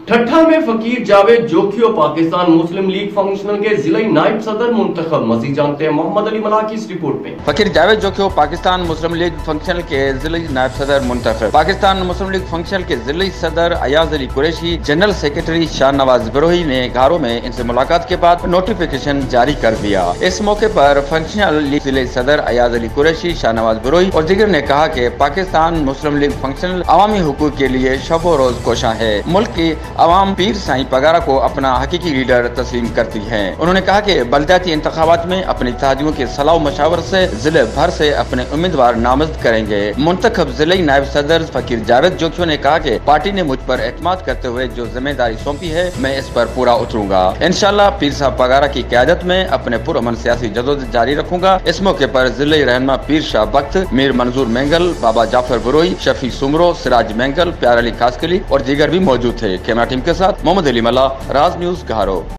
ٹھٹھا میں فقیر جاوید جوکھیو پاکستان مسلم league functional کے ضلعی نائب صدر منتخب۔ مزید جانتے ہیں محمد علی ملا کی اس رپورٹ میں۔ فقیر جاوید جوکھیو پاکستان مسلم لیگ فنکشنل کے ضلعی نائب صدر منتخب۔ پاکستان مسلم لیگ فنکشنل کے ضلعی صدر ایاز علی قریشی، جنرل سیکرٹری شاہ نواز بروہی نے گھاروں میں ان سے ملاقات کے بعد نوٹیفیکیشن جاری کر دیا۔ اس موقع پر فنکشنل لیگ ضلعی صدر ایاز علی قریشی، شاہ نواز بروہی اور دیگر نے کہا کہ پاکستان مسلم لیگ فنکشنل عوامی حقوق کے لیے شب و روز کوشاں ہے۔ ملک کی عوام پیر سائیں پگارا کو اپنا حقیقی لیڈر تسلیم کرتی ہے۔ انہوں نے کہا کہ بلدیاتی انتخابات میں اپنے اتحادیوں کے صلاح و مشاور سے ضلع بھر سے اپنے امیدوار نامزد کریں گے۔ منتخب ضلعی نائب صدر فقیر جاوید جوکھیو نے کہا کہ پارٹی نے مجھ پر اعتماد کرتے ہوئے جو ذمہ داری سونپی ہے میں اس پر پورا اتروں گا۔ انشاءاللہ پیر صاحب پگارا کی قیادت میں اپنے پرامن سیاسی جدوجہد جاری رکھوں گا۔ اس موقع پر ضلعی رہنما پیر شاہ بخت، میر منظور مینگل، بابا جعفر بروئی، شفیع سمرو، سراج مینگل، پیار علی کاسکلی اور دیگر بھی موجود تھے۔ کیمرہ ٹیم کے ساتھ محمد علی ملا، راز نیوز گھاروں۔